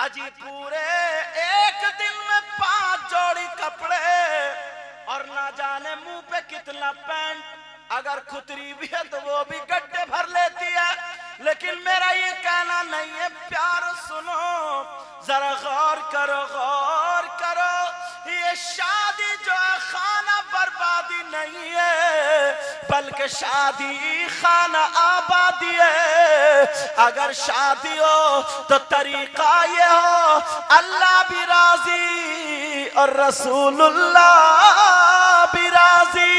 अजी पूरे एक दिन में 5 जोड़ी कपड़े और ना जाने मुंह पे कितना पैंट, अगर खुतरी भी है तो वो भी गड्ढे भर लेती है। लेकिन मेरा ये कहना नहीं है, प्यार सुनो, जरा गौर करो, गौर करो, ये शादी जो है खाना बर्बादी नहीं है, बल्कि शादी खाना आबादी है। अगर शादी हो तो तरीका ये हो, अल्लाह भी राजी और रसूलुल्लाह भी राजी।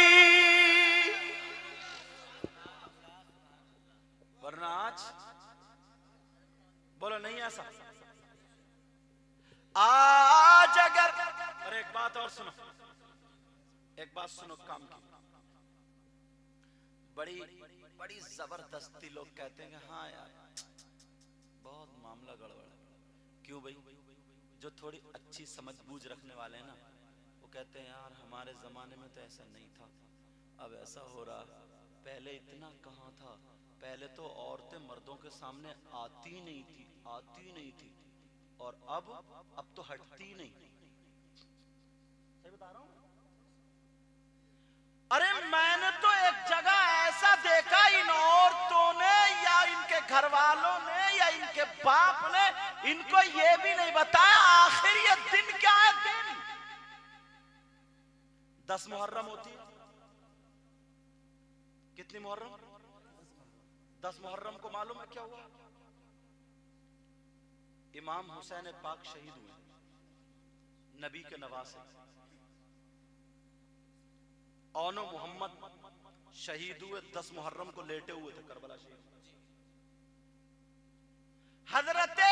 वरना आज बोलो नहीं ऐसा। आज अगर, और एक बात और सुनो, एक बात सुनो काम की, बड़ी बड़ी जबरदस्ती लोग कहते हैं हाँ यार बहुत मामला गड़बड़ है। क्यों भाई? जो थोड़ी अच्छी समझ बूझ रखने वाले हैं ना, वो कहते हैं यार हमारे जमाने में तो ऐसा नहीं था, अब ऐसा हो रहा, पहले इतना कहाँ था, पहले तो औरतें मर्दों के सामने आती नहीं थी, और अब तो हटती नहीं। सही बता रहा हूं? अरे मैंने तो एक जगह ऐसा देखा, इन औरतों ने या इनके घर वालों ने या इनके बाप ने इनको ये भी नहीं बताया आखिर ये दिन क्या है। दिन 10 मुहर्रम होती है। कितनी मुहर्रम? 10 मुहर्रम को मालूम है क्या हुआ? इमाम हुसैन पाक शहीद हुए, नबी के नवासे। औनो मोहम्मद शहीद हुए 10 मुहर्रम को, लेटे हुए थे करबला शरीफ। हजरते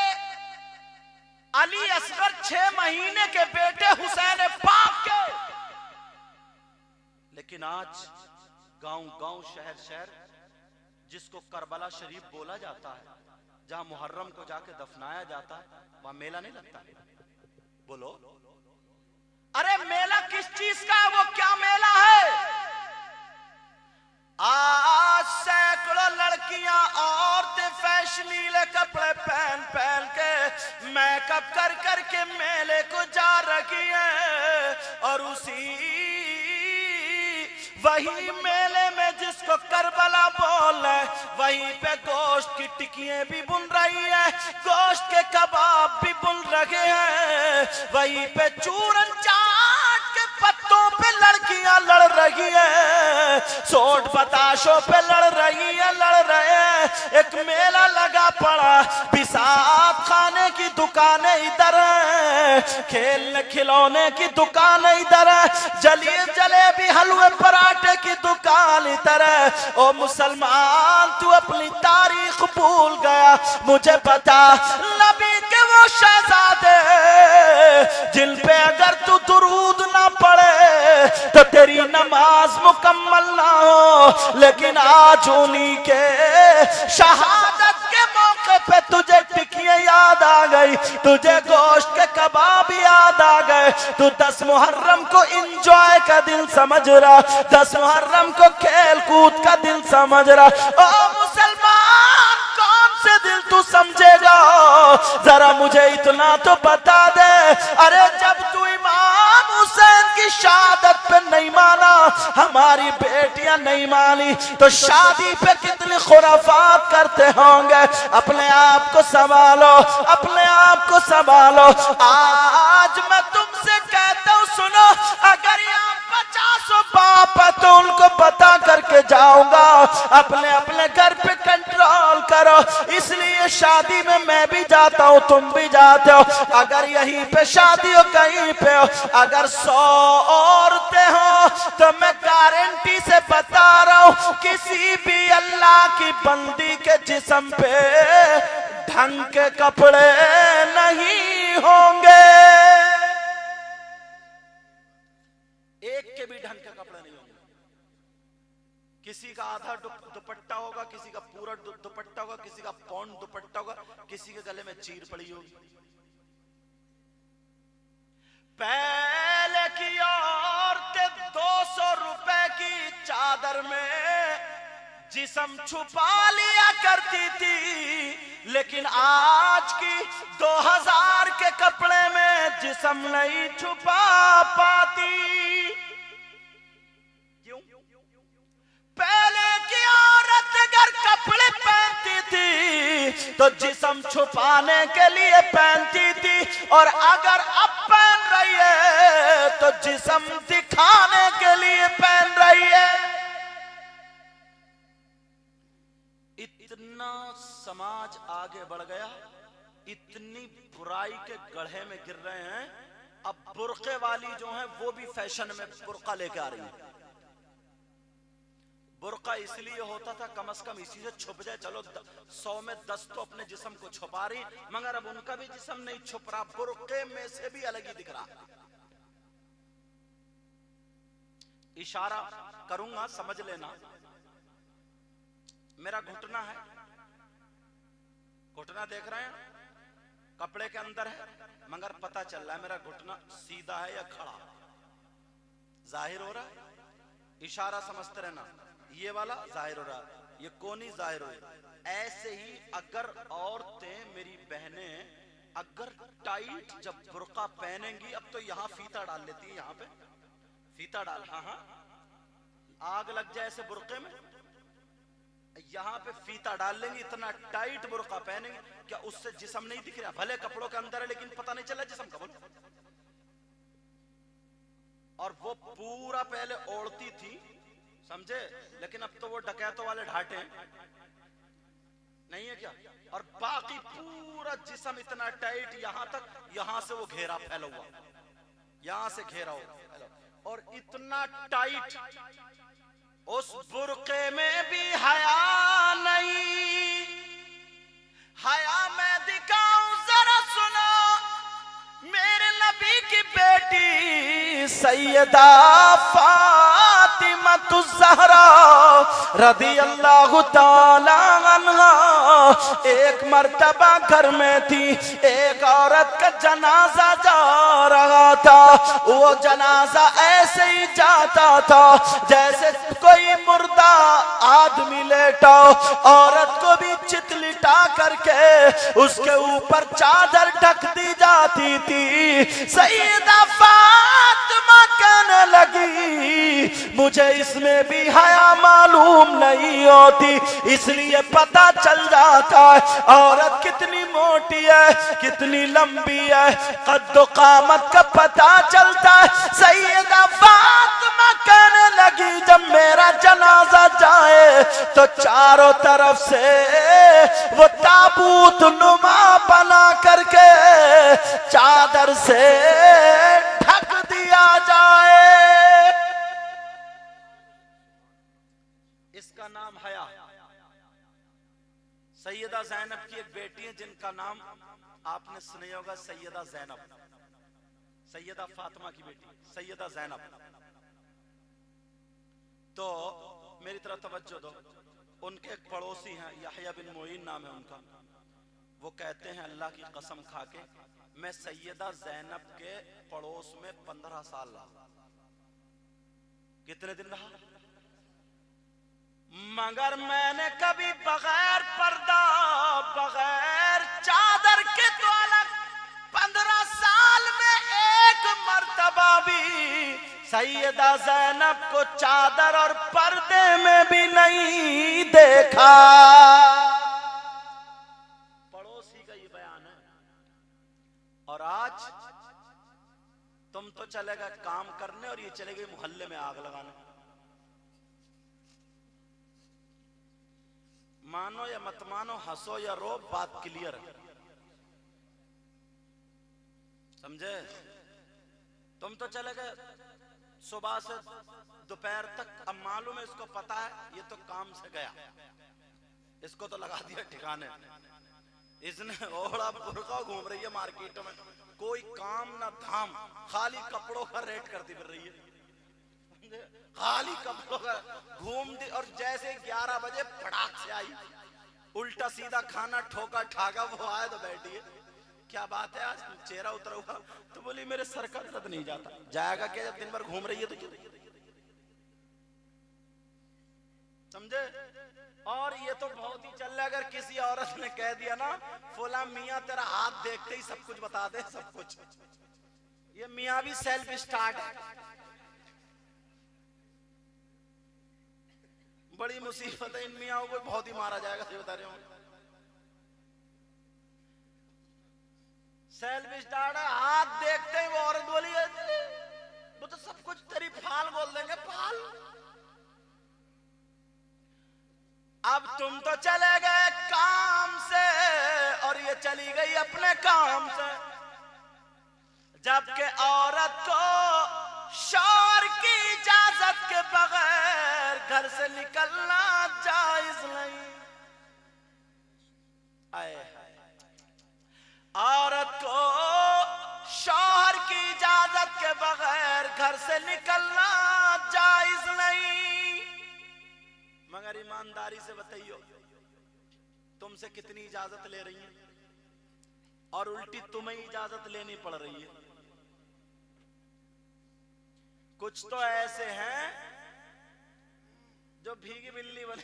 अली असगर 6 महीने के बेटे हुसैन पाक के। लेकिन आज गांव गांव शहर शहर जिसको करबला शरीफ बोला जाता है, जहां मुहर्रम को जाके दफनाया जाता है, वहां मेला नहीं लगता। बोलो अरे मेला किस चीज का है? वो क्या मेला है? आज सैकड़ों लड़कियां औरतें फैशनीले कपड़े पहन पहन के मेकअप कर कर के मेले को जा रही हैं, और वही मेले में जिसको करबला बोल है, वहीं पे गोश्त की टिकियां भी बुन रही है, गोश्त के कबाब भी बुन रहे हैं, वहीं पे चूरन चाट के पत्तों पे लड़कियां लड़ रही है, सोट बताशों पे लड़ रही है, लड़ रहे हैं। एक मेला लगा पड़ा, पिसाब खाने की दुकानें इधर है, खेलने खिलौने की दुकानें इधर है, जलेबी हलवे पराठे की दुकान इधर है। ओ मुसलमान तू अपनी तारीख भूल गया, मुझे पता नबी के वो शहजादे जिन पे अगर तू दुरूद ना पढ़े तो तेरी नमाज मुकम्मल ना हो। लेकिन आज उन्हीं के शहादत के मौके पे तुझे टिकियां याद आ गई, तुझे गोश्त के कबाब याद आ गए। तू 10 मुहर्रम को इंजॉय का दिन समझ रहा, 10 मुहर्रम को खेल कूद का दिन समझ रहा। ओ मुसलमान कौन से दिल तू समझेगा? जरा मुझे इतना तो बता दे। अरे जब तू इमाम हुसैन की शहादत पे नहीं माना, हमारी बेटियां नहीं मानी, तो शादी पे कितनी खुराफात करते होंगे। अपने आप को संभालो, अपने आप को संभालो। आज मैं तुमसे कहता हूं सुनो, अगर यहाँ 50 बाप है तो उनको बता करके जाऊंगा, अपने अपने घर पे कंट्रोल करो। इसलिए शादी में मैं भी जाता हूँ, तुम भी जाते हो। अगर यहीं पे शादी हो, कहीं पे हो, अगर 100 औरतें हो तो मैं गारंटी से बता रहा हूँ किसी भी अल्लाह की बंदी के जिस्म पे ढंग के कपड़े नहीं होंगे। एक के भी ढंग के कपड़े नहीं होंगे। किसी का आधा दुपट्टा होगा, किसी का पूरा दुपट्टा होगा, किसी का पौंड दुपट्टा होगा, किसी के गले में चीर पड़ी होगी। पहले की औरतें 200 रुपए की चादर में जिस्म छुपा लिया करती थी, लेकिन आज की 2000 जिस्म नहीं छुपा पाती। क्यों? पहले की औरत अगर कपड़े पहनती थी तो जिस्म छुपाने के लिए पहनती थी, और अगर अब पहन रही है तो जिस्म दिखाने के लिए पहन रही है। इतना समाज आगे बढ़ गया, इतनी बुराई के गड्ढे में गिर रहे हैं। अब बुर्के वाली जो है वो भी फैशन में बुर्का लेके आ रही है। बुर्का इसलिए होता था कम से कम इसी से छुप जाए, चलो 100 में 10 तो अपने जिस्म को छुपा रही, मगर अब उनका भी जिस्म नहीं छुप रहा, बुर्के में से भी अलग ही दिख रहा। इशारा करूंगा, समझ लेना। मेरा घुटना है, घुटना देख रहे हैं, कपड़े के अंदर है, मगर पता चल रहा है मेरा घुटना सीधा है या खड़ा, जाहिर हो रहा है। इशारा समझते रहना, ये वाला जाहिर हो रहा है, ये कोनी जाहिर हो रहा है। ऐसे ही अगर औरतें, मेरी बहनें अगर टाइट जब बुर्का पहनेंगी, अब तो यहां फीता डाल लेती है, यहां पे फीता डाल, हाँ आग लग जाए ऐसे बुर्के में, यहां पे फीता डाल लेंगे, इतना टाइट बुर्का पहनेंगे, क्या उससे जिस्म नहीं दिख रहा? भले कपड़ों के अंदर है लेकिन पता नहीं चला जिस्म का। बोल, और वो पूरा पहले ओढ़ती थी, समझे, लेकिन अब तो वो डकैतों वाले ढाटे नहीं है क्या, और बाकी पूरा जिस्म इतना टाइट, यहां तक, यहां से वो घेरा फैला हुआ, यहां से घेरा हुआ, और इतना टाइट। उस बुर्के में भी हया नहीं। हया मैं दिखाऊं जरा सुनो, मेरे नबी की बेटी सैयदा फातिमा ज़हरा रज़ी अल्लाह ताला अन्हा एक मर्तबा घर में थी, एक औरत का जनाजा जा रहा था। वो जनाजा ऐसे ही जाता था जैसे कोई मुर्दा आदमी लेटा, औरत को भी चित लिटा करके उसके ऊपर चादर ढक दी जाती थी। सैयदा फातिमा कहने लगी, मुझे इसमें भी हया मालूम नहीं होती, इसलिए पता चल जाता है औरत कितनी मोटी है, कितनी लंबी है, कद्दो कामत का पता चलता है। सैयदा फातिमा कहने लगी, जब मेरा जनाजा जाए तो चारों तरफ से वो ताबूत नुमा बना करके चादर से ढक दिया जाए। इसका नाम हया। सैयदा ज़ैनब की एक बेटी है जिनका नाम आपने सुना होगा, सैयदा ज़ैनब, सैयदा फातिमा की बेटी सैयदा ज़ैनब। तो मेरी तरफ तवज्जो दो, उनके एक पड़ोसी हैं, यहया बिन मोइन नाम है उनका, वो कहते हैं अल्लाह की कसम खा के, मैं सैयदा ज़ैनब के पड़ोस में 15 साल रहा। कितने दिन रहा? मगर मैंने कभी बगैर पर्दा, बगैर चादर के तो अलग, 15 साल में एक मर्तबा भी सैयदा ज़ैनब को चादर और पर्दे में भी नहीं देखा। पड़ोसी का ये बयान है। और आज तुम तो चले गए काम करने और ये चले गए मोहल्ले में आग लगाने। मानो या मत मानो, हंसो या रो, बात क्लियर है, समझे? तुम तो चले गए सुबह से दोपहर तक, अब मालूम है इसको, पता है ये तो काम से गया, इसको तो लगा दिया ठिकाने, इसने ओढ़ा बुर्का घूम रही है मार्केट में, कोई काम ना धाम, खाली कपड़ों का रेट करती फिर रही है, खाली कपड़ों का घूम दी। और जैसे 11 बजे फटाक से आई, उल्टा सीधा खाना ठोका ठाका, वो आए तो बैठी है, क्या बात है आज चेहरा उतरा हुआ? तो बोली मेरे सर का दर्द नहीं जाता। जाएगा क्या जब दिन भर घूम रही है तो? समझे? और ये तो बहुत ही चल रहा है, अगर किसी औरत ने कह दिया ना फुला मियां तेरा हाथ देखते ही सब कुछ बता दे, सब कुछ, ये मियाँ भी सेल्फ स्टार्ट है। बड़ी मुसीबत है, इन मियाँ को बहुत ही मारा जाएगा, सही बता रहे हूँ। सेल्फ स्टार्ट है, हाथ देखते ही वो औरत बोली है, वो तो सब कुछ तेरी फाल बोल देंगे, फाल। अब तुम तो चले गए काम से और ये चली गई अपने काम से, जबकि औरत को शौहर की इजाजत के बगैर घर से निकलना जायज नहीं। आए औरत को शौहर की इजाजत के बगैर घर से निकलना जायज नहीं। मगर ईमानदारी से बताइयो, तुमसे कितनी इजाजत ले रही है और उल्टी तुम्हें इजाजत लेनी पड़ रही है। कुछ तो ऐसे हैं जो भीगी बिल्ली बने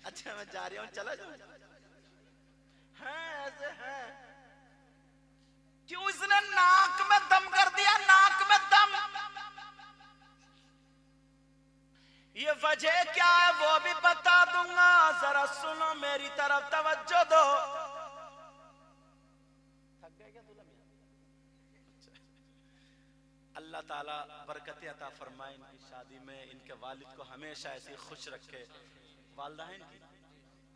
अच्छा मैं जा रही हूं, चला जाओ। हैं ऐसे हैं, क्यों इसने नाक में दम कर दिया, नाक में दम। ये वजह क्या है वो भी बता दूंगा, जरा सुनो, मेरी तरफ तवज्जो दो। थक गए क्या दुल्हन? अल्लाह ताला बरकत अता फरमाए इनकी शादी में, इनके वालिद को हमेशा ऐसी खुश रखे। वालदा है इनकी,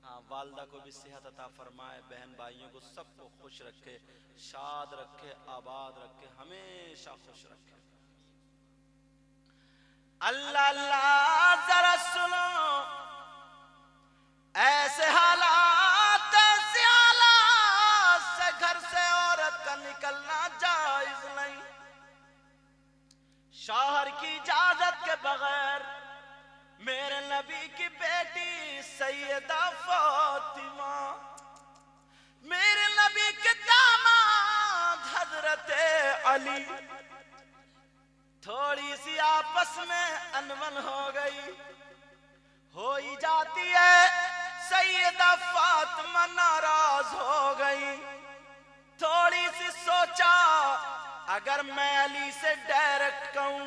हाँ, वालदा को भी सेहत अता फरमाए, बहन भाइयों को सबको खुश रखे, शाद रखे, आबाद रखे, हमेशा खुश रखे। अल्लाह अल्लाह, जरा सुनो, ऐसे हालात से घर से औरत का निकलना जायज नहीं। शौहर की इजाजत के बगैर मेरे नबी की बेटी सैयदा फातिमा, मेरे नबी के दामाद हजरत अली, थोड़ी सी आपस में अनबन हो गई, हो ही जाती है। सैयदा फातिमा नाराज हो गई, थोड़ी सी सोचा अगर मैं अली से डायरेक्ट कहूं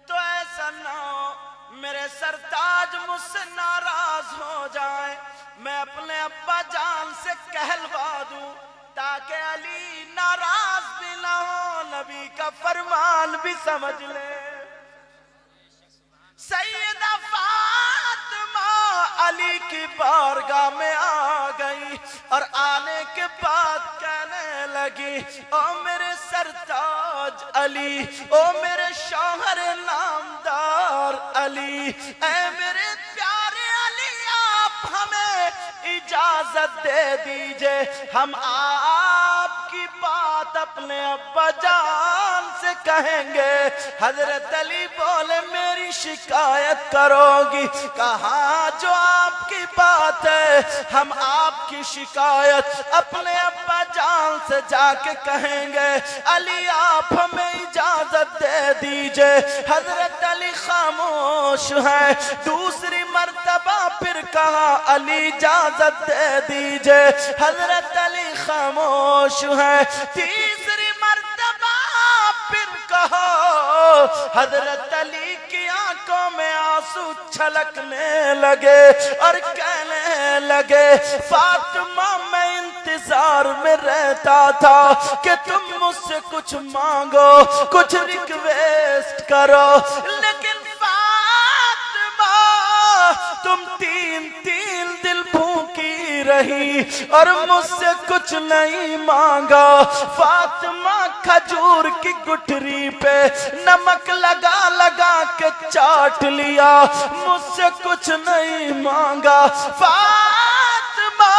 तो ऐसा ना हो मेरे सरताज मुझसे नाराज हो जाए, मैं अपने अब्बा जान से कहलवा दूं ताकि अली नाराज भी ना हो, नबी का फरमान भी समझ ले। सैयदा फातिमा अली की बारगाह में आ गई और आने के बाद कहने लगी, ओ मेरे सरताज अली, ओ मेरे शौहर नामदार अली, ऐ मेरे प्यारे अली, आप हमें इजाजत दे दीजिए, हम आपकी बात अपने अब्बा जान से कहेंगे। हजरत अली बोले, मेरी शिकायत करोगी? कहा, जो आपकी बात है हम आपकी शिकायत अपने अब्बा जान से जाके कहेंगे। अली आप हमें इजाजत दे दीजिए। हजरत अली खामोश है। दूसरी मर्तबा फिर कहा, अली इजाजत दे दीजिए। हजरत अली खामोश है। तीसरी मर्तबा फिर कहा, हजरत अली की आंखों में आंसू छलकने लगे और कहने लगे, फातिमा मैं इंतजार में रहता था कि तुम मुझसे कुछ मांगो, कुछ रिक्वेस्ट करो, लेकिन फातिमा तुम तीन दिन भूखी रही और मुझसे कुछ नहीं मांगा। फातिमा खजूर की गुठरी पे नमक लगा लगा के चाट लिया, मुझसे कुछ नहीं मांगा। फातिमा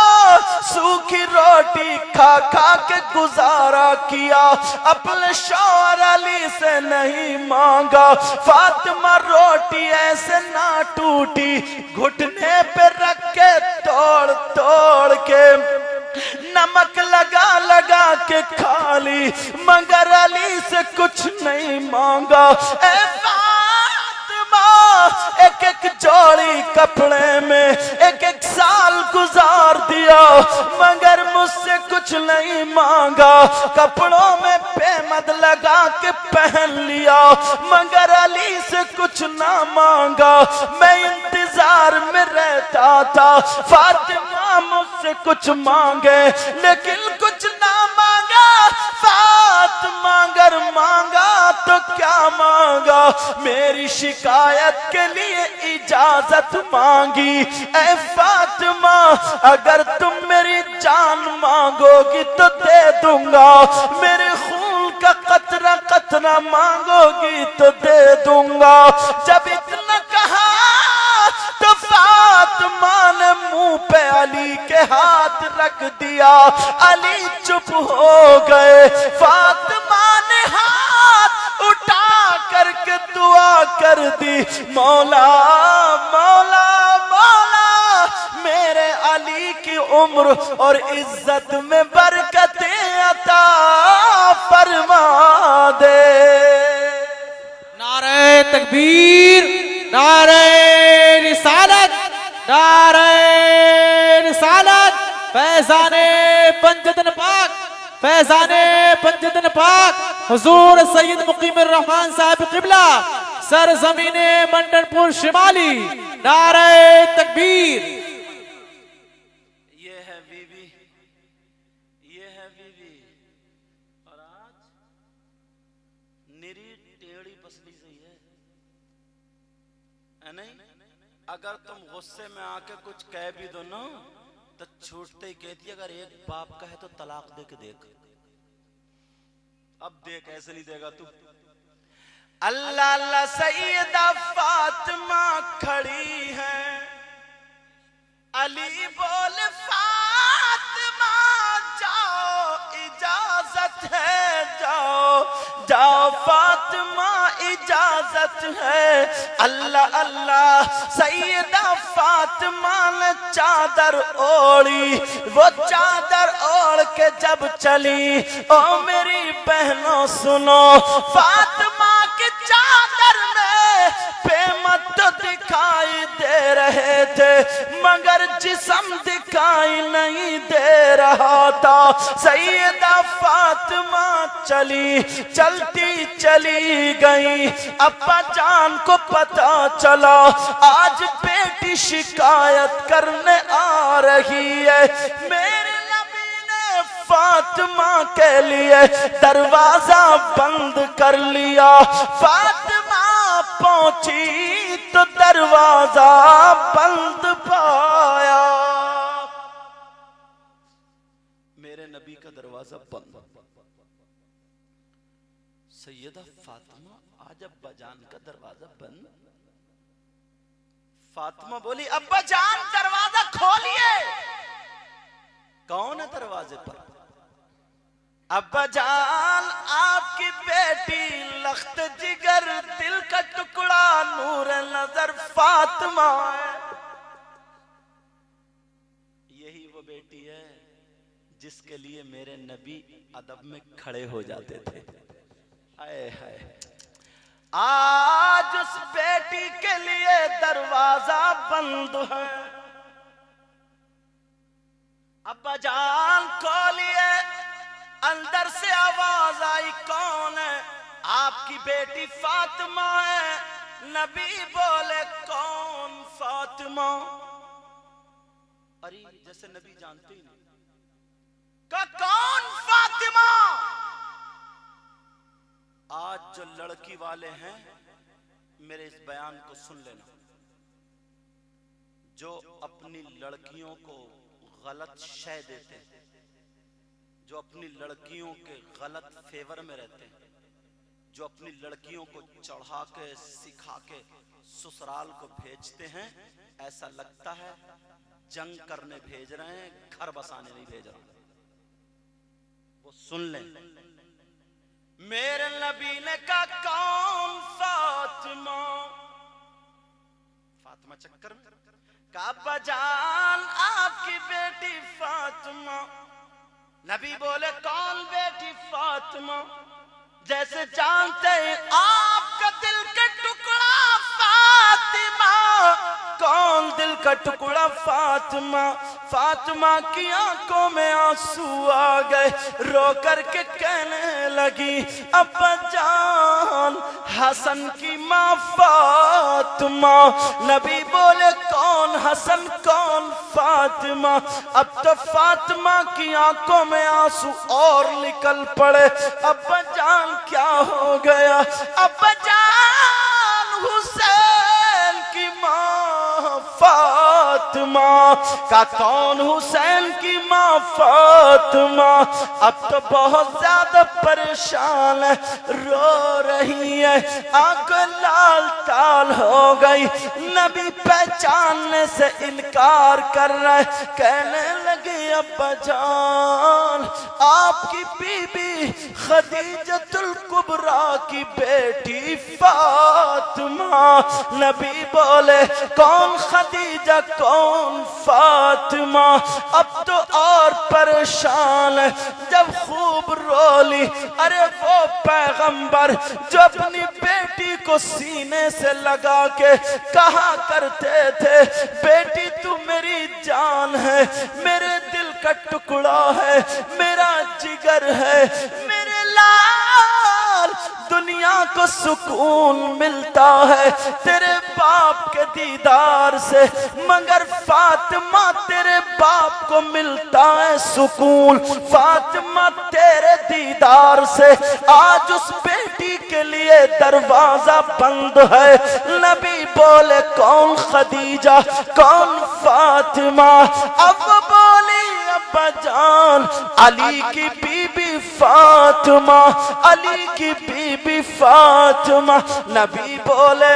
सूखी रोटी खा खा के गुजारा किया, अपने शौहर अली से नहीं मांगा। फातिमा रोटी ऐसे ना टूटी, घुटने पे रख के तोड़ तोड़ के नमक लगा लगा के खा ली, मगर अली से कुछ नहीं मांगा। ए फातिमा एक एक जोड़ी कपड़े में एक एक साल गुजार दिया, मगर मुझसे कुछ नहीं मांगा। कपड़ों में पे मद लगा के पहन लिया, मगर अली से कुछ ना मांगा। मैं इंतजार में रहता था फातिमा मुझसे कुछ मांगे, लेकिन कुछ ना मांगा फातिमा। अगर मांगा तो क्या मांगा, मेरी शिकायत के लिए इजाजत मांगी। ऐ फातिमा अगर तुम मेरी जान मांगोगी तो दे दूंगा, मेरे खून का कतरा कतरा मांगोगी तो दे दूंगा। जब इतना कहा तो फातिमा ने मुंह पे अली के हाथ रख दिया, अली चुप हो गए। फातिमा ने हाथ उठा करके दुआ कर दी, मौला मौला मौला मेरे अली की उम्र और इज्जत में बरकतें अता फरमा दे। नारे तकबीर, नारे रिसालत, नारे रिसालत। फैजाने पंजतन पाक, फैजाने पंजतन पाक हुजूर सैयद मुकीम रहमान साहब क़िबला सरज़मीने मंडनपुर शिमाली। नारे तकबीर। ये है बीवी, ये है बीवी, और आज निरी टेढ़ी पसली सही है नहीं? अगर तुम गुस्से में आके कुछ कह भी दो ना तो छूटते ही कहती, अगर एक बाप का है तो तलाक दे के देख। अब देख ऐसे नहीं देगा तू। अल्लाह अल्लाह सैयदा फातिमा खड़ी है, अली बोल फातिमा जाओ इजाजत है, जाओ जाओ फातिमा इजाजत है। अल्लाह अल्लाह सैयदा फातिमा ने चादर ओढ़ी, वो चादर ओढ़ के जब चली, ओ मेरी बहनों सुनो, फातिमा की चादर में पेमत तो दिखाई दे रहे थे मगर जिस्म दिखाई नहीं दे रहा था। सैयदा फातिमा चली, चलती चली गई। अब्बा जान को पता चला आज बेटी शिकायत करने आ रही है। मेरे नबी ने फातिमा के लिए दरवाजा बंद कर लिया। फातिमा पहुंची तो दरवाजा बंद पाया, मेरे नबी का दरवाजा बंद। सैयदा फातिमा आज अब्बा जान का दरवाजा बंद। फातिमा बोली, अब्बा जान दरवाजा खोलिए। कौन है दरवाजे पर? अब्बा जान आपकी बेटी लख्त जिगर दिल का टुकड़ा नूर नजर फातिमा है। यही वो बेटी है जिसके लिए मेरे नबी अदब में खड़े हो जाते थे। हाय हाय, आज उस बेटी के लिए दरवाजा बंद है। अब्बा जान खोलिए। अंदर से आवाज आई, कौन है? आपकी बेटी फातिमा है। नबी बोले, कौन फातिमा? अरे जैसे नबी जानते ही नहीं। कौन फातिमा? आज जो लड़की वाले हैं मेरे इस बयान को सुन लेना, जो अपनी लड़कियों को गलत शय देते हैं, जो अपनी लड़कियों के गलत फेवर में रहते हैं, जो अपनी लड़कियों को चढ़ा के सिखा के ससुराल को भेजते हैं, ऐसा लगता है जंग करने भेज रहे हैं, घर बसाने नहीं भेज रहे। वो सुन लें, मेरे नबी ने कहा, कौन फातिमा? फातिमा चक्कर में काबा जान आपकी बेटी फातिमा। नबी बोले, कौन बेटी फातिमा? जैसे जानते हैं आपका दिल का टुकड़ा फातिमा कौन दिल का टुकड़ा फातिमा। फातिमा की आंखों में आंसू आ गए, रो करके कहने लगी अब्बा जान हसन की माँ फातिमा। नबी बोले कौन हसन कौन फातिमा। अब तो फातिमा की आंखों में आंसू और निकल पड़े। अब्बा जान क्या हो गया। अब्बा जान हुसैन की माँ फातिमा का कौन हुसैन की माँ फातिमा। अब तो बहुत ज्यादा परेशान है, रो रही है, आंख लाल ताल हो गई। नबी पहचानने से इनकार कर रहा है, कहने लगे अब्बा जान आपकी बीबी खदीजतुल कुबरा की बेटी फातिमा। नबी बोले कौन खदीजा कौन फातिमा। अब तो और परेशान है, जब खूब रोली। अरे वो पैगंबर जो अपनी बेटी को सीने से लगा के कहा करते थे बेटी तू मेरी जान है, मेरे दिल का टुकड़ा है, मेरा जिगर है, मेरे लाल दुनिया को सुकून मिलता है तेरे बाप के दीदार से, मगर फातिमा तेरे बाप को मिलता है सुकून फातिमा तेरे दीदार से। आज उस बेटी के लिए दरवाजा बंद है। नबी बोले कौन खदीजा कौन फातिमा। अब बोली अब्बा जान अली की बीबी फातिमा, अली की बीबी फातिमा। नबी बोले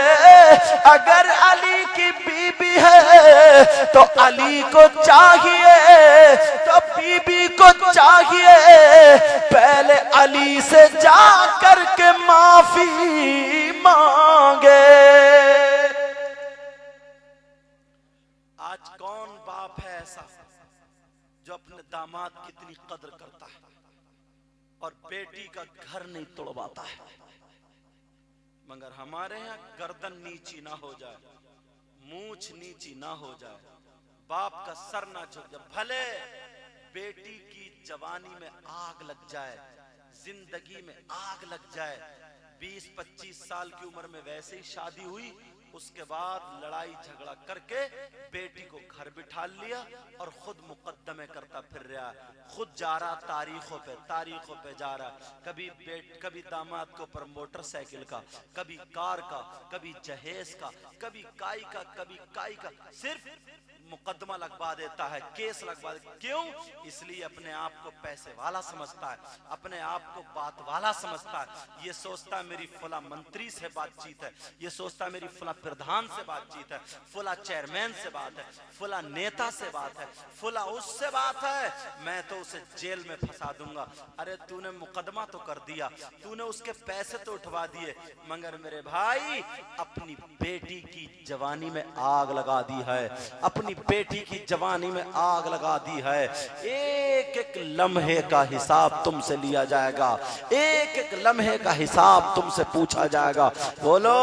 अगर अली की बीबी है तो अली को चाहिए, तो बीबी को चाहिए पहले अली से जा कर के माफी मांगे। आज कौन बाप है ऐसा जो अपने दामाद की इतनी कदर करता है और बेटी का घर नहीं तोड़वाता है। मगर हमारे यहाँ गर्दन नीची ना हो जाए, मूंछ नीची ना हो जाए, बाप का सर ना झुक जाए, भले बेटी की जवानी में आग लग जाए, जिंदगी में आग लग जाए। 20-25 साल की उम्र में वैसे ही शादी हुई, उसके बाद लड़ाई झगड़ा करके बेटी को घर बिठा लिया और खुद मुकद्दमे करता फिर रहा, खुद जा रहा तारीखों पे जा रहा। कभी दामाद को पर मोटरसाइकिल का, कभी कार का, कभी जहेज का, कभी काई का, कभी काई का, सिर्फ मुकदमा लगवा देता है, केस लगवा देता है। क्यों? इसलिए अपने आप को पैसे वाला समझता है, अपने आप को बात वाला समझता है। ये सोचता है मेरी फला मंत्री से बातचीत है, ये सोचता है मेरी फला प्रधान से बातचीत है, फला चेयरमैन से बात है, फला नेता से बात है, फला उससे बात है, मैं तो उसे जेल में फंसा दूंगा। अरे तूने मुकदमा तो कर दिया, तूने उसके पैसे तो उठवा दिए, मगर मेरे भाई अपनी बेटी की जवानी में आग लगा दी है, अपनी बेटी की जवानी में आग लगा दी है। एक एक लम्हे का हिसाब तुमसे लिया जाएगा, एक एक लम्हे का हिसाब तुमसे पूछा जाएगा। बोलो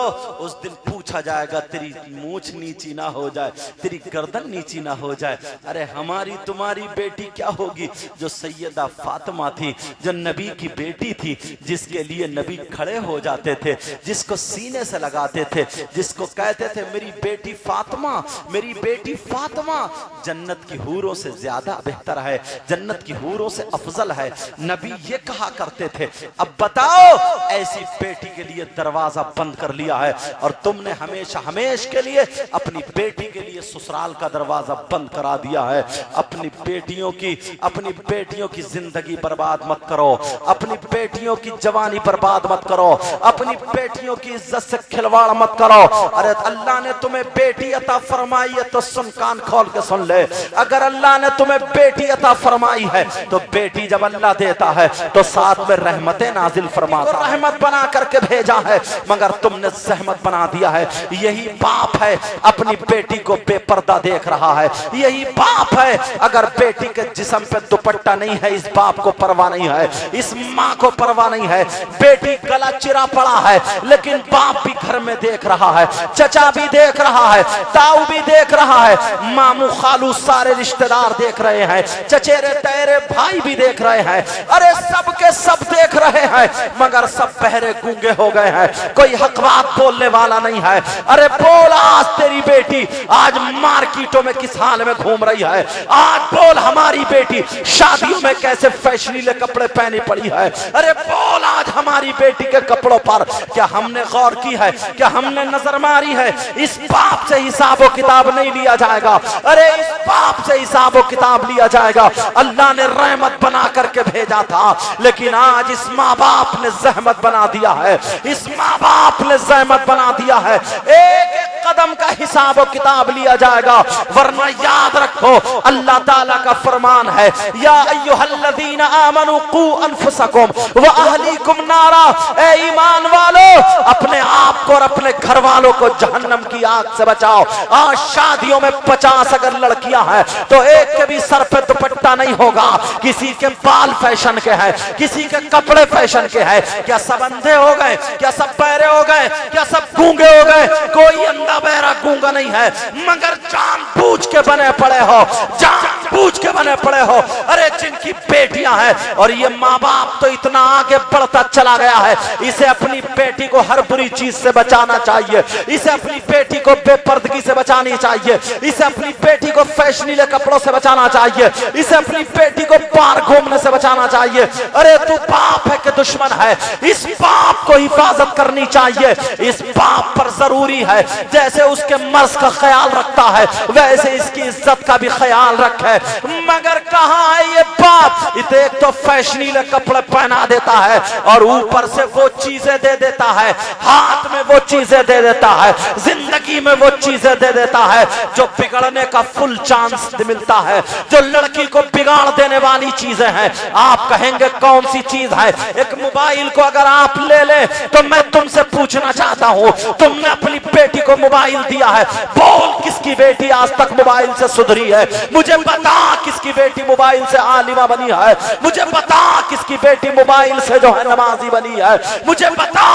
उस दिन पूछा जाएगा तेरी मूंछ नीची ना हो जाए, तेरी गर्दन नीची ना हो जाए। अरे हमारी तुम्हारी बेटी क्या होगी जो सैयदा फातिमा थी, जो नबी की बेटी थी, जिसके लिए नबी खड़े हो जाते थे, जिसको सीने से लगाते थे, जिसको कहते थे मेरी बेटी फातिमा, मेरी बेटी फातिमा जन्नत की हूरों से ज्यादा बेहतर है, जन्नत की हूरों से अफजल है। नबी ये कहा करते थे। अब बताओ ऐसी बेटी के लिए दरवाजा बंद कर लिया है और तुमने हमेशा हमेश के लिए अपनी बेटी के लिए ससुराल का दरवाजा बंद करा दिया है। अपनी बेटियों की जिंदगी बर्बाद मत करो, अपनी बेटियों की जवानी बर्बाद मत करो, अपनी बेटियों की इज्जत से खिलवाड़ मत करो। अरे अल्लाह ने तुम्हें बेटी अता फरमाई है तो सुन कान खोल के सुन ले, अगर अल्लाह ने तुम्हें बेटी अता फरमाई है तो बेटी जब अल्लाह देता है तो साथ में रहमतें नाजिल फरमाता है। रहमत बना करके भेजा है मगर तुमने जहमत बना दिया है। यही बाप है अपनी बेटी को बेपर्दा देख रहा है। यही बाप है अगर बेटी के जिस्म पे दुपट्टा नहीं है, इस बाप को परवाह नहीं है, इस माँ को परवाह नहीं है। बेटी गला चिरा पड़ा है लेकिन बाप भी घर में देख रहा है, चचा भी देख रहा है, ताऊ भी देख रहा है, मामू खालू सारे रिश्तेदार देख रहे हैं, चचेरे तेरे भाई भी देख रहे हैं। अरे सब के सब देख रहे हैं मगर सब बहरे गूंगे हो गए हैं, कोई हक बात बोलने वाला नहीं है। अरे बोल आज तेरी बेटी आज मार्केटों में किस हाल में घूम रही है, आज बोल हमारी बेटी शादियों में कैसे फैशनीले कपड़े पहनी पड़ी है। अरे बोल आज हमारी बेटी के कपड़ों पर क्या हमने गौर की है, क्या हमने नजर मारी है। इस बाप से हिसाब किताब नहीं लिया जाएगा, अरे इस बाप से हिसाब किताब लिया जाएगा। अल्लाह ने रहमत बना करके भेजा था लेकिन आज इस माँ बाप ने जहमत बना दिया है, इस माँ बाप ने जहमत बना दिया है। एक एक कदम का हिसाब किताब लिया जाएगा वरना याद रखो अल्लाह ताला का फरमान है, या अय्युहल्लज़ीना आमनू कू अनफुसकुम व अहलीकुम नारा, ए ईमान वालों अपने आप को और अपने घर वालों को जहन्नम की आग से बचाओ। आज शादियों में 50 अगर लड़कियां हैं तो एक के भी सर पे दुपट्टा नहीं होगा, किसी के बाल फैशन के हैं, किसी के कपड़े फैशन के हैं। क्या सब अंधे हो गए, क्या सब बहरे हो गए, क्या सब गूंगे हो गए? कोई अंधा बहरा गूंगा नहीं है मगर जानबूझ के बने पड़े हो, जानबूझ के बने पड़े हो। अरे जिनकी बेटियां हैं और ये माँ बाप तो इतना आगे बढ़ता चला गया है, इसे अपनी बेटी को हर बुरी चीज से बचाना चाहिए, इसे अपनी बेटी को बेपर्दगी से बचानी चाहिए, इसे अपनी बेटी को फैशनीले कपड़ों से बचाना चाहिए, इसे अपनी बेटी को बाहर घूमने से बचाना चाहिए। अरे तू बाप है कि दुश्मन है, इस बाप को हिफाजत करनी चाहिए। इस बाप पर जरूरी है जैसे उसके मर्ज का ख्याल रखता है वैसे इसकी इज्जत का भी ख्याल रखे। मगर कहाँ है ये बाप? इसे एक तो फैशनीले कपड़े पहना देता है और ऊपर से वो चीजें दे देता है, हाथ में वो चीजें दे देता है, जिंदगी में वो चीजें दे देता है जो बिगड़ने का फुल चांस मिलता है, जो लड़की को बिगाड़ देने वाली चीजें हैं। आप कहेंगे कौन सी चीज है? एक मोबाइल को अगर आप ले ले तो मैं तुमसे पूछना चाहता हूँ, तुमने अपनी बेटी को मोबाइल दिया है, बोल किसकी बेटी आज तक मोबाइल से सुधरी है? मुझे बता किसकी बेटी मोबाइल से आलिमा बनी है? मुझे बता किसकी बेटी मोबाइल से जो है नमाजी बनी है? मुझे बता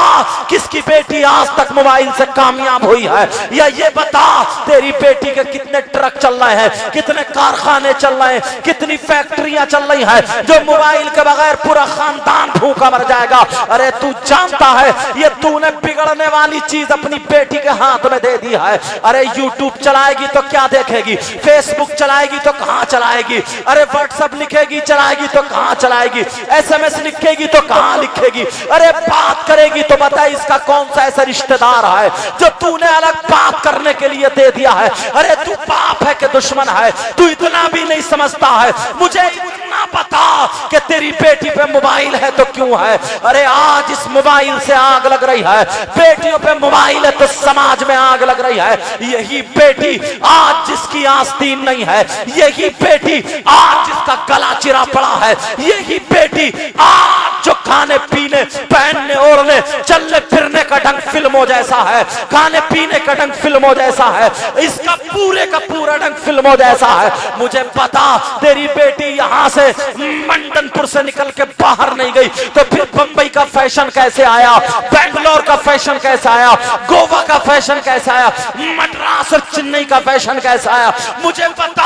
किसकी बेटी आज तक मोबाइल से कामयाब हुई है? या ये बता तेरी बेटी के कितने ट्रक चल रहे हैं, कितने कारखाने चल रहे हैं, कितनी फैक्ट्रियां चल रही हैं जो मोबाइल के बगैर पूरा खानदान भूखा मर जाएगा। अरे तू जानता है ये तूने बिगड़ने वाली चीज अपनी बेटी के हाथ में दे दी है। अरे यूट्यूब चलाएगी तो क्या देखेगी, फेसबुक चलाएगी तो कहां चलाएगी, अरे व्हाट्सएप लिखेगी चलाएगी तो कहां चलाएगी, SMS लिखेगी तो कहां लिखेगी, अरे बात करेगी तो बता इसका कौन सा ऐसा रिश्तेदार है जो तूने अलग बात करने के लिए दे दिया है? अरे तू बाप है कि दुश्मन है? तू इतना भी नहीं समझता है? मुझे इतना बता कि तेरी बेटी पे मोबाइल है तो क्यों है? अरे आज इस मोबाइल से आग लग रही है, बेटियों पे मोबाइल है तो समाज में आग लग रही है। यही बेटी आज जिसकी आस्तीन नहीं है, यही बेटी आज जिसका गला चिरा पड़ा है, यही बेटी आज जो खाने पीने पहनने ओढ़ने चलने फिरने का ढंग फिल्मों जैसा है, खाने पीने का ढंग फिल्मों जैसा है, इसका पूरे का पूरा ढंग फिल्मों जैसा है। मुझे पता तेरी बेटी यहाँ से मंडनपुर से निकल के बाहर नहीं गई तो फिर बंबई का फैशन कैसे आया, बेंगलोर का फैशन कैसे आया, गोवा का फैशन कैसे आया, मद्रास और चेन्नई का फैशन कैसे आया? मुझे पता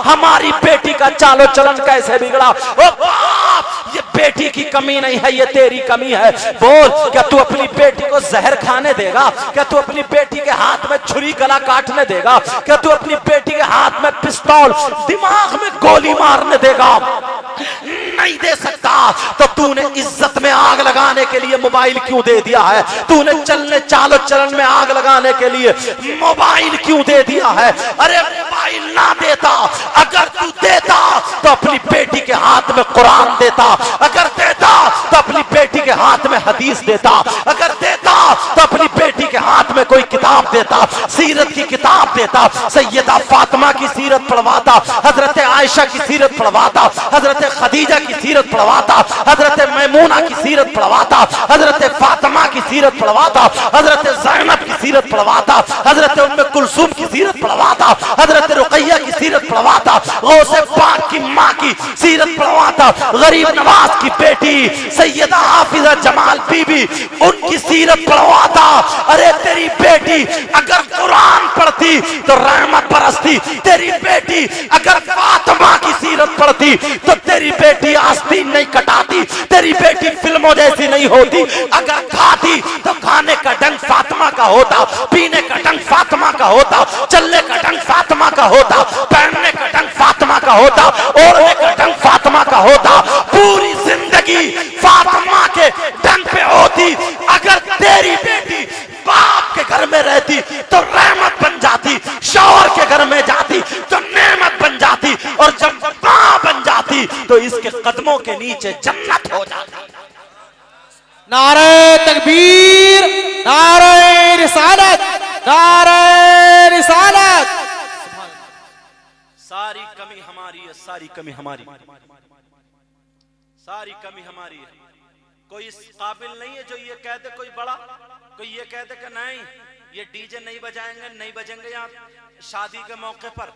हमारी बेटी का चालो चलन कैसे बिगड़ा। ओ बाप, ये बेटी की कमी नहीं है, ये तेरी कमी है। बोल क्या तू अपनी बेटी को जहर खाने देगा? क्या तू अपनी बेटी के हाथ में छुरी गला काटने देगा? क्या तू अपनी बेटी के हाथ में पिस्तौल दिमाग में गोली मारने देगा? नहीं दे सकता। तो तूने इज्जत में आग लगाने के लिए मोबाइल क्यों दे दिया है? तूने चलने चालो चलन में आग लगाने के लिए मोबाइल क्यों दे दिया है? अरे मोबाइल ना देता, अगर तू देता तो अपनी बेटी के हाथ में कुरान देता, अगर देता तो अपनी बेटी के हाथ में हदीस देता, अगर देता तो अपनी बेटी के हाथ में कोई किताब देता, सीरत की किताब देता, सैयदा फातिमा की सीरत पढ़वाता, हजरत आयशा की सीरत पढ़वाता, हजरत खदीजा की सीरत पढ़वाता, हजरत मैमूना की सीरत पढ़वाता, हजरत फातिमा की सीरत पढ़वाता, हजरत ज़ैनब की सीरत पढ़वाता, हजरत उम्मे कुलसूम की सीरत पढ़वाता, हजरत रुकैया की सीरत पढ़वाता, गौसे पाक की माँ की सीरत पढ़वाता, गरीब नवाज की बेटी सैयदा हाफिजा जमाल बीबी उनकी सीरत पढ़वाता। अरे तेरी बेटी अगर कुरान पढ़ती तो रहमत बरसती, तेरी बेटी अगर फातिमा की सीरत पढ़ती तो तेरी बेटी आस्तीन नहीं कटाती, तेरी बेटी फिल्मों जैसी नहीं होती, अगर खाती तो खाने का ढंग फातिमा का होता, पीने का ढंग फातिमा का होता, चलने का ढंग फातिमा का होता, पहनने का ढंग फातिमा का होता, ओढ़ने का ढंग फातिमा का होता, पूरी जिंदगी फातिमा के ढंग पे होती। अगर तेरी बेटी बाप के घर में रहती तो रहमत बन जाती, शौहर के घर में जाती तो नेमत बन जाती, और जब मां बन जाती तो इसके कदमों के नीचे जन्नत हो जाती। नारे तकबीर, नारे रिसालत, नारे रिसालत। सारी कमी हमारी है, सारी कमी हमारी, सारी कमी हमारी है। कोई इस काबिल नहीं है जो ये कह दे कोई बड़ा, कोई ये कह दे कि नहीं ये डीजे नहीं बजाएंगे, नहीं बजेंगे यहाँ शादी के मौके पर,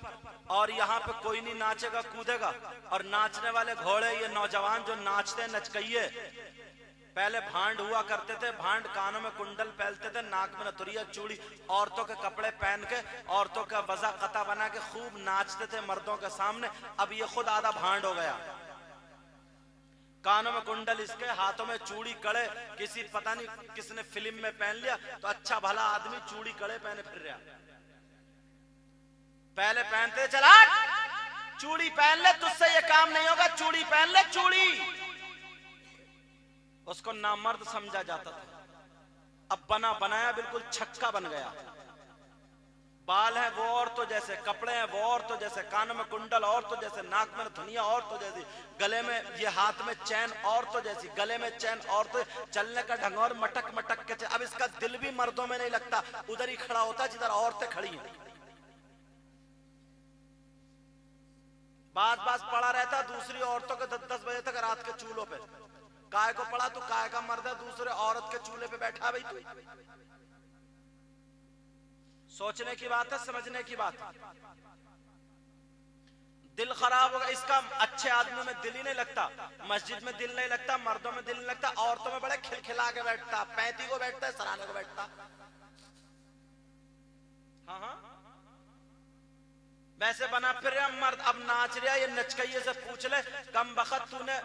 और यहाँ पे कोई नहीं नाचेगा कूदेगा। और नाचने वाले घोड़े ये नौजवान जो नाचते नचकइये, पहले भांड हुआ करते थे, भांड कानों में कुंडल पहनते थे, नाक में नथुरिया चूड़ी, औरतों के कपड़े पहन के औरतों का वजा कता बना के खूब नाचते थे मर्दों के सामने। अब ये खुद आधा भांड हो गया, कानों में कुंडल इसके, हाथों में चूड़ी कड़े, किसी पता नहीं किसने फिल्म में पहन लिया तो अच्छा भला आदमी चूड़ी कड़े पहने फिर रहा। पहले पहनते चला चूड़ी पहन ले, तुझसे ये काम नहीं होगा, चूड़ी पहन ले चूड़ी, उसको नामर्द समझा जाता था। अब बना बनाया बिल्कुल छक्का बन गया। बाल है वो और तो जैसे, कपड़े हैं वो और तो जैसे, कानों में कुंडल और तो जैसे, नाक में धुनिया और तो जैसी, गले में ये हाथ में चैन और तो जैसी, गले में चैन और तो, चलने का ढंग और मटक मटक के। अब इसका दिल भी मर्दों में नहीं लगता, उधर ही खड़ा होता जिधर औरतें खड़ी हैं। बात पड़ा रहता दूसरी औरतों के 10-10 बजे तक रात के चूल्हों पे। काय को पड़ा तो काय का मर्द है दूसरे औरत के चूल्हे पे बैठा भाई तू। सोचने की बात है, समझने की बात है। दिल खराब होगा इसका। अच्छे आदमी में दिल ही नहीं लगता, मस्जिद में दिल नहीं लगता, मर्दों में दिल नहीं लगता, औरतों में बड़े खिलखिला के बैठता, 35 को बैठता है, सराहने को बैठता। हाँ वैसे बना फिर मर्द अब नाच रहा। ये नचकैये से पूछ ले, कम बखत तूने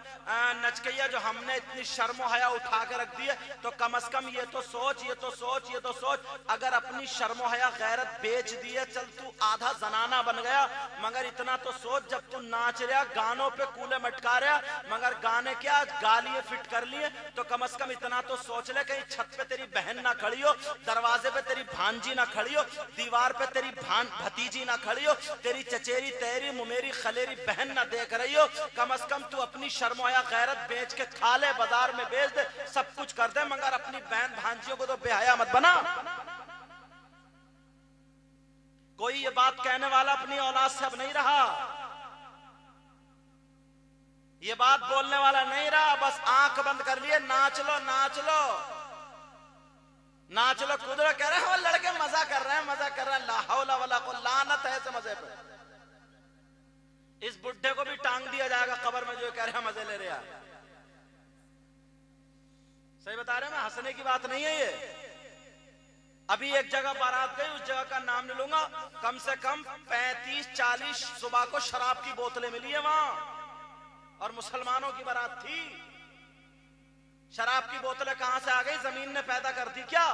नचकैया जो हमने इतनी शर्मो हया उठा के रख दी है, तो कम से कम ये तो सोच, ये तो सोच, ये तो सोच, अगर अपनी शर्मो हया गैरत बेच दी है, चल तू आधा जनाना बन गया, मगर इतना तो सोच जब तू नाच रहा, गानों पे कूले मटका रहा, मगर गाने क्या गालियां फिट कर लिए, तो कम से कम इतना तो सोच ले कहीं छत पे तेरी बहन ना खड़ी हो, दरवाजे पे तेरी भांजी ना खड़ी हो, दीवार पे तेरी भतीजी ना खड़ी हो, तेरी चचेरी तेरी मुमेरी खलेरी बहन ना देख रही हो। कम से कम तू अपनी शर्मोया गैरत बेच के खा ले, बाजार में बेच दे, सब कुछ कर दे, मगर अपनी बहन भांजियों को तो बेहया मत बना। कोई ये बात कहने वाला अपनी औलाद से अब नहीं रहा, ये बात बोलने वाला नहीं रहा। बस आंख बंद कर लिए, नाच लो नाच लो नाच लो, कूद लो। कह रहे हैं लड़के मजा कर रहे हैं, मजा कर रहे हैं, ला हौला वला को लानत है ऐसे मजे पे। इस बुढ़े को भी टांग दिया जाएगा कब्र में जो कह रहे हैं मजे ले रहे हैं। सही बता रहे हैं, मैं हंसने की बात नहीं है ये। अभी एक जगह बारात गई, उस जगह का नाम नहीं लूंगा, कम से कम 35-40 सुबह को शराब की बोतलें मिली है वहां, और मुसलमानों की बारात थी। शराब की बोतलें कहां से आ गई? जमीन ने पैदा कर दी क्या?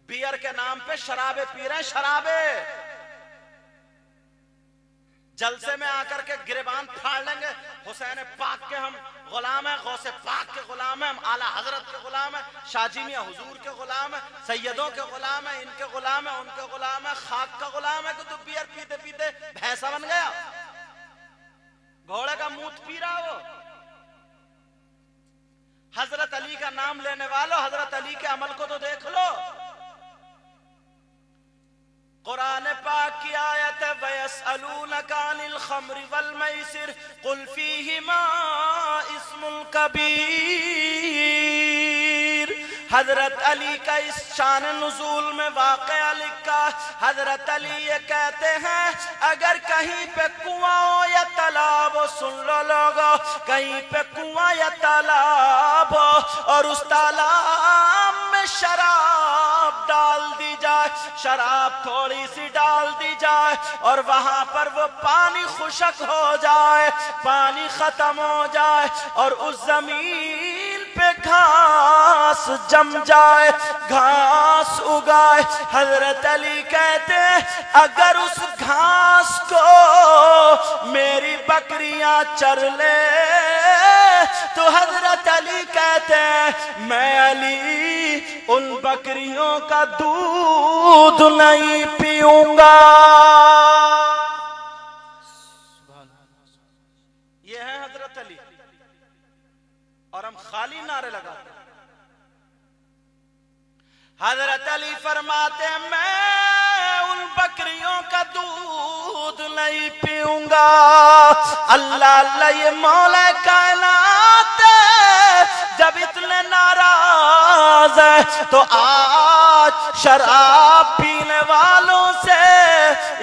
बियर के नाम पे शराबे पी रहे हैं, शराबे। जलसे में आकर के गिरबान फाड़ लेंगे, हुसैन पाक के हम गुलाम हैं, गौसे पाक के गुलाम हैं, हम आला हजरत के गुलाम हैं, शाजी मियां हुजूर के गुलाम हैं, सैयदों के गुलाम हैं, इनके गुलाम हैं, उनके गुलाम हैं, खाक का गुलाम है कि तू बियर पीते पीते भैंसा बन गया, घोड़े का मूत पी रहा वो। हजरत अली का का नाम लेने वालों, हजरत अली के अमल को तो देख लो। कुरान पाक की आयत है, वयसअलूनका अनिल खम्रि वल मैसिर कुल फीहिमा इस्मुल कबीर। हजरत अली का इस शान नुज़ूल में वाक़या लिखा। हजरत अली ये कहते हैं, अगर कहीं पे कुआं हो या तालाब हो, सुन लो लोगो, कहीं पे कुआं या तालाब हो और उस तालाब में शराब डाल दी जाए, शराब थोड़ी सी डाल दी जाए और वहां पर वो पानी खुशक हो जाए, पानी खत्म हो जाए और उस जमीन पे घास जम जाए, घास उगाए। हजरत अली कहते हैं, अगर उस घास को मेरी बकरियां चर ले, तो हजरत अली कहते हैं, मैं अली उन बकरियों का दूध नहीं पीऊंगा। ये है हजरत अली, और हम खाली नारे लगाते हैं। हजरत अली फरमाते हैं, मैं उन बकरियों का दूध नहीं पीऊंगा। अल्लाह अल्लाह, ये मौला कायनात जब इतने नाराज है, तो आज शराब पीने वालों से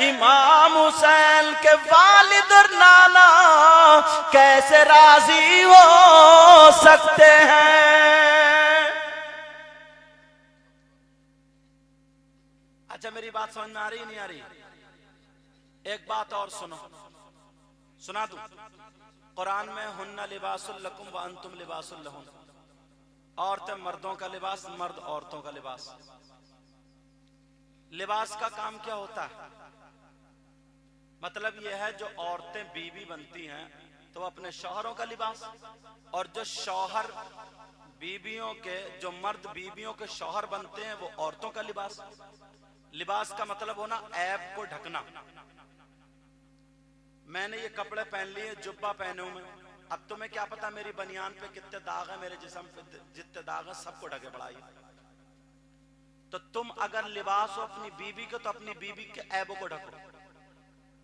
इमाम हुसैन के वालिद और नाना कैसे राजी हो सकते हैं? अच्छा, मेरी बात समझ में आ रही नहीं आ रही? एक बात और सुनो, सुना दूं। कुरान में हुन्ना लिबासुल लकुम व अंतुम लिबासुल लहुम, औरतें मर्दों का लिबास, मर्द औरतों का लिबास। लिबास का काम क्या होता है? मतलब यह है, जो औरतें बीवी बनती हैं तो अपने शौहरों का लिबास, और जो शौहर बीवियों के, जो मर्द बीवियों के शौहर बनते हैं, वो औरतों का लिबास। लिबास का मतलब होना ऐब को ढकना। मैंने ये कपड़े पहन लिए, जुब्बा पहने हूं मैं, अब तुम्हें क्या पता मेरी बनियान पे कितने दाग हैं, मेरे जिस्म पे जितने दाग हैं, सबको ढके पड़ाई। तो तुम अगर लिबास हो अपनी बीवी को, तो अपनी बीवी के ऐबों को ढको।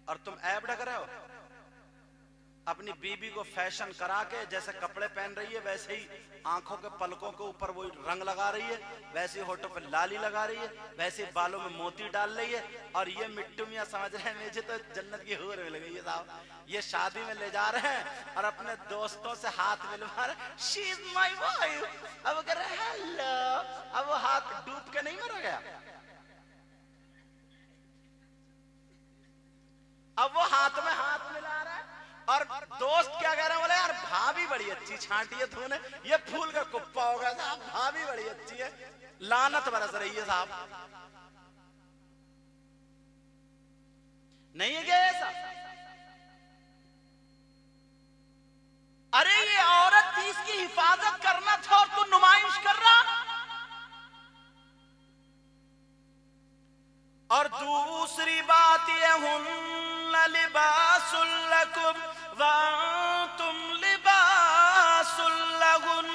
और तुम ऐब ढक रहे हो, अपनी बीबी को फैशन करा के, जैसे कपड़े पहन रही है वैसे ही आंखों के पलकों के ऊपर वो रंग लगा रही है, वैसे ही होठों पे लाली लगा रही है, वैसे ही बालों में मोती डाल रही है, और ये मिट्टू मियां समझ रहे हैं मुझे तो जन्नत की हूर मिल गई है साहब। ये शादी में ले जा रहे हैं और अपने दोस्तों से हाथ मिलवा रहे, शी इज माय वाइफ। अब कह रहे हेलो, अब वो हाथ डूब के नहीं मरा गया, अब वो हाथ में हाथ मिला रहा है। और दोस्त क्या कह रहे हैं, बोले यार भाभी बड़ी अच्छी छांटी है तूने, ये फूल का कुप्पा होगा साहब, भाभी बड़ी अच्छी है। लानत बरस रही है साहब, नहीं है क्या ऐसा? अरे ये औरत थी, इसकी हिफाजत करना था और तू नुमाइश कर रहा। और दूसरी बात ये, हुन्ना लिबासुल लकुम व अंतुम लिबासुल लहुन,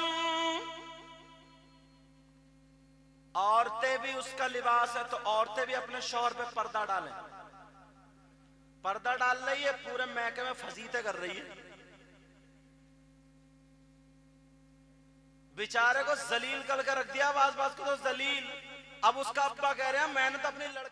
औरतें भी उसका लिबास है, तो औरतें भी अपने शौहर पे पर्दा डालें। पर्दा डाल रही है, पूरे मैके में फजीते कर रही है, बेचारे को जलील करके रख दिया, बाज बाज को तो जलील। अब उसका अब्बा कह रहे हैं, मैंने तो अपनी लड़की